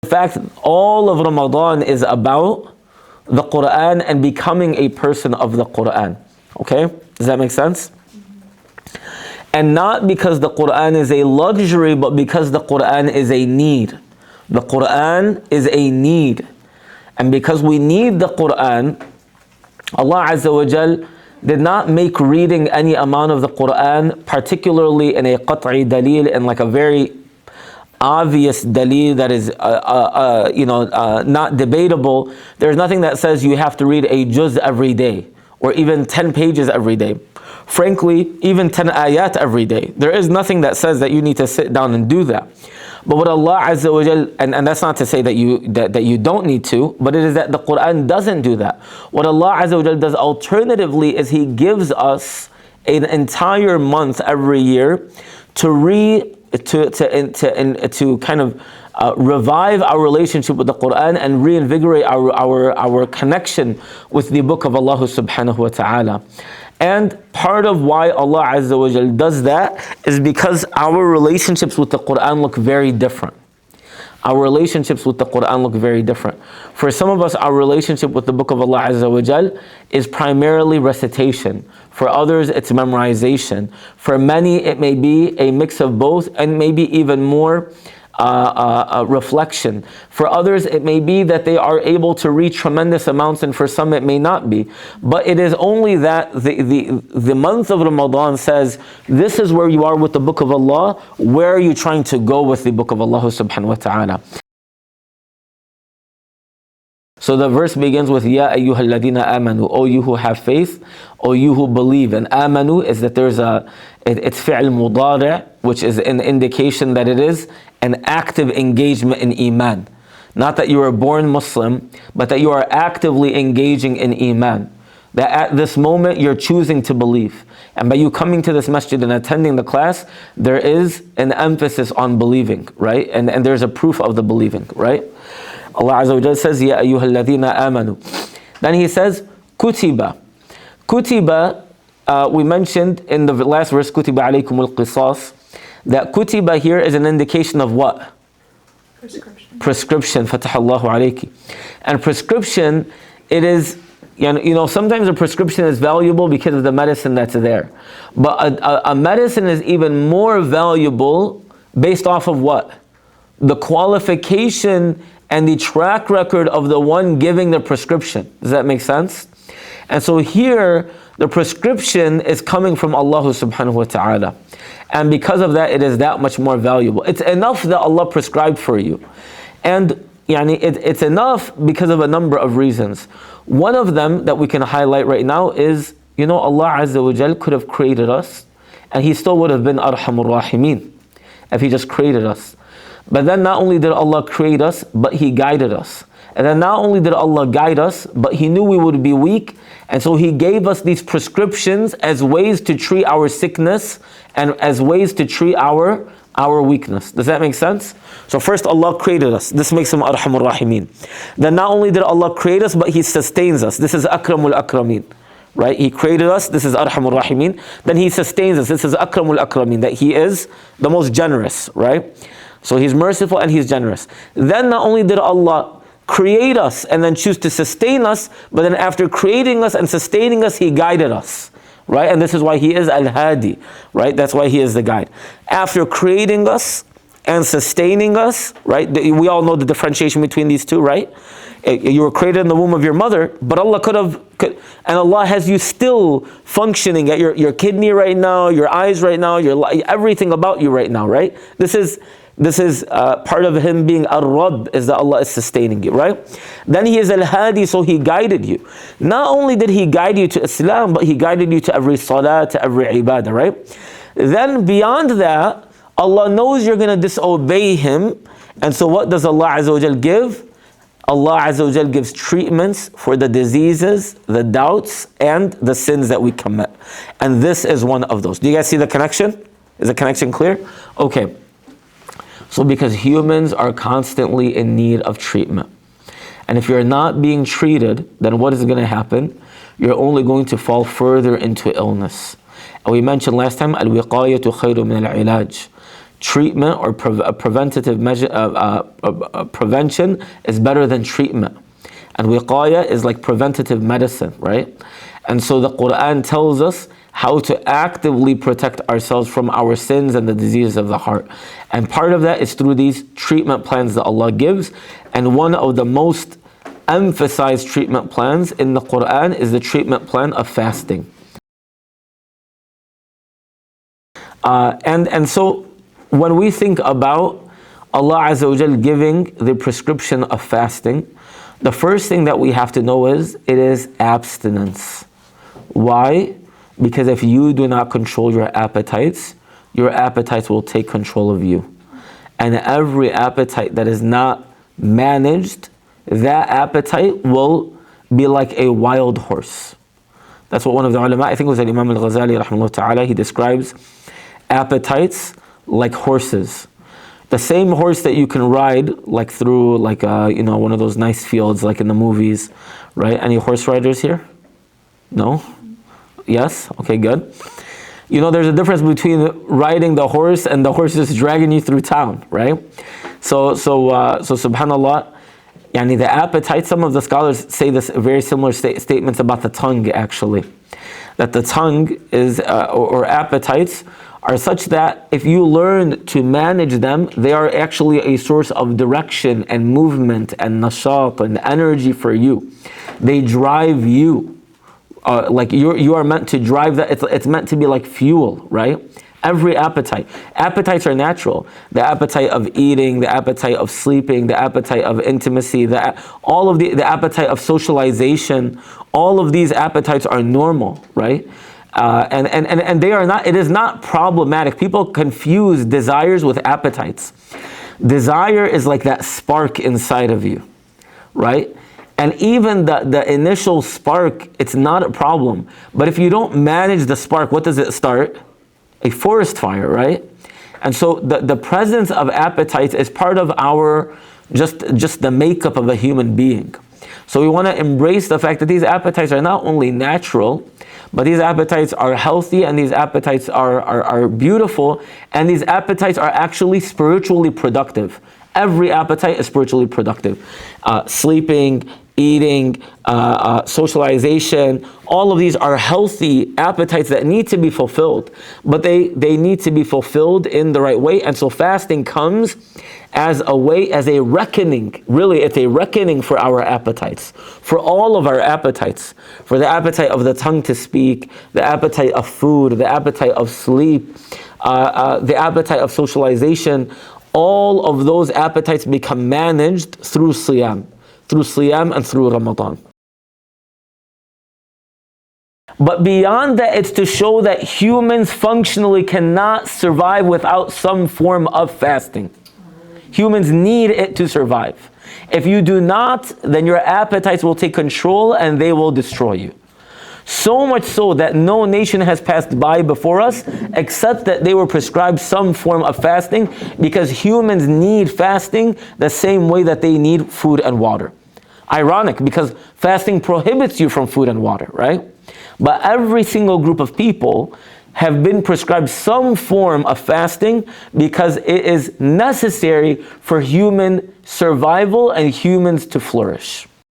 In fact, all of Ramadan is about the Quran and becoming a person of the Quran. Okay? Does that make sense? And not because the Quran is a luxury, but because the Quran is a need. The Quran is a need. And because we need the Quran, Allah Azza wa Jal did not make reading any amount of the Quran, particularly in a qat'i dalil, in like a very obvious dalil that is not debatable. There's nothing that says you have to read a juz every day, or even 10 pages every day. Frankly, even 10 ayat every day. There is nothing that says that you need to sit down and do that. But what Allah Azza wa Jal, and that's not to say that you don't need to, but it is that the Quran doesn't do that. What Allah Azza wa Jal does alternatively is He gives us an entire month every year to kind of revive our relationship with the Quran and reinvigorate our connection with the book of Allah subhanahu wa ta'ala. And part of why Allah Azza wa Jal does that is because our relationships with the Quran look very different. Our relationships with the Quran look very different. For some of us, our relationship with the book of Allah Azza wa Jal is primarily recitation. For others, it's memorization. For many, it may be a mix of both and maybe even more reflection. For others, it may be that they are able to read tremendous amounts, and for some it may not be. But it is only that the month of Ramadan says, this is where you are with the book of Allah. Where are you trying to go with the book of Allah subhanahu wa ta'ala? So the verse begins with Ya ayyuhal ladina amanu, O you who have faith, O you who believe. And amanu is that it's fi'l mudari', which is an indication that it is an active engagement in iman. Not that you are born Muslim, but that you are actively engaging in iman. That at this moment you're choosing to believe. And by you coming to this masjid and attending the class, there is an emphasis on believing, right? And there's a proof of the believing, right? Allah Azza wa Jalla says, Ya ayyuhal ladina amanu. Then He says, Kutiba. Kutiba, we mentioned in the last verse, Kutiba alaykum al-qisas, that Kutiba here is an indication of what? Prescription. Fatahallahu alayki. And prescription, it is, sometimes a prescription is valuable because of the medicine that's there. But a medicine is even more valuable based off of what? The qualification and the track record of the one giving the prescription. Does that make sense? And so here, the prescription is coming from Allah subhanahu wa ta'ala. And because of that, it is that much more valuable. It's enough that Allah prescribed for you. And it's enough because of a number of reasons. One of them that we can highlight right now is, Allah Azza wa Jal could have created us, and He still would have been Arhamur Rahimeen if He just created us. But then not only did Allah create us, but He guided us. And then not only did Allah guide us, but He knew we would be weak, and so He gave us these prescriptions as ways to treat our sickness and as ways to treat our weakness. Does that make sense? So first Allah created us. This makes Him Arhamur Rahimeen. Then not only did Allah create us, but He sustains us. This is Akramul Akrameen. Right? He created us. This is Arhamur Rahimeen. Then He sustains us. This is Akramul Akrameen. That He is the most generous. Right? So He's merciful and He's generous. Then not only did Allah create us and then choose to sustain us, but then after creating us and sustaining us, He guided us. Right? And this is why He is Al-Hadi. Right? That's why He is the guide. After creating us and sustaining us, right? We all know the differentiation between these two, right? You were created in the womb of your mother, but Allah and Allah has you still functioning at your kidney right now, your eyes right now, everything about you right now, right? This is part of Him being Ar-Rabb, is that Allah is sustaining you, right? Then He is Al-Hadi, so He guided you. Not only did He guide you to Islam, but He guided you to every salah, to every ibadah, right? Then beyond that, Allah knows you're going to disobey Him, and so what does Allah Azza wa Jal give? Allah Azza wa Jal gives treatments for the diseases, the doubts, and the sins that we commit. And this is one of those. Do you guys see the connection? Is the connection clear? Okay. So because humans are constantly in need of treatment. And if you're not being treated, then what is going to happen? You're only going to fall further into illness. And we mentioned last time, al-wiqayatu khayru min al-ilaj. treatment or preventative measure, prevention is better than treatment. And wiqaya is like preventative medicine, right? And so the Quran tells us how to actively protect ourselves from our sins and the diseases of the heart. And part of that is through these treatment plans that Allah gives. And one of the most emphasized treatment plans in the Quran is the treatment plan of fasting. And so when we think about Allah Azza wa Jal giving the prescription of fasting, the first thing that we have to know is it is abstinence. Why? Because if you do not control your appetites will take control of you. And every appetite that is not managed, that appetite will be like a wild horse. That's what one of the ulama, I think it was Imam al-Ghazali rahimahullah ta'ala, he describes appetites like horses. The same horse that you can ride like through like one of those nice fields like in the movies, right? Any horse riders here? No? Yes? Okay, good. You know, there's a difference between riding the horse and the horse just dragging you through town, right? So subhanallah, yani the appetite, some of the scholars say this very similar statements about the tongue actually. That the tongue is, or appetites, are such that if you learn to manage them, they are actually a source of direction and movement and nashat and energy for you. They drive you. Like you are meant to drive that. It's meant to be like fuel, right? Every appetite. Appetites are natural. The appetite of eating, the appetite of sleeping, the appetite of intimacy, all of the appetite of socialization, all of these appetites are normal, right? And they are not, it is not problematic. People confuse desires with appetites. Desire is like that spark inside of you, right? And even the initial spark, it's not a problem. But if you don't manage the spark, what does it start? A forest fire, right? And so the presence of appetites is part of our, just the makeup of a human being. So we want to embrace the fact that these appetites are not only natural, but these appetites are healthy, and these appetites are beautiful, and these appetites are actually spiritually productive. Every appetite is spiritually productive. Sleeping, eating, socialization, all of these are healthy appetites that need to be fulfilled, but they need to be fulfilled in the right way. And so fasting comes as a way, as a reckoning. Really, it's a reckoning for our appetites, for all of our appetites, for the appetite of the tongue to speak, the appetite of food, the appetite of sleep, the appetite of socialization. All of those appetites become managed through siyam and through Ramadan. But beyond that, it's to show that humans functionally cannot survive without some form of fasting. Humans need it to survive. If you do not, then your appetites will take control and they will destroy you. So much so that no nation has passed by before us except that they were prescribed some form of fasting, because humans need fasting the same way that they need food and water. Ironic, because fasting prohibits you from food and water, right? But every single group of people have been prescribed some form of fasting because it is necessary for human survival and humans to flourish.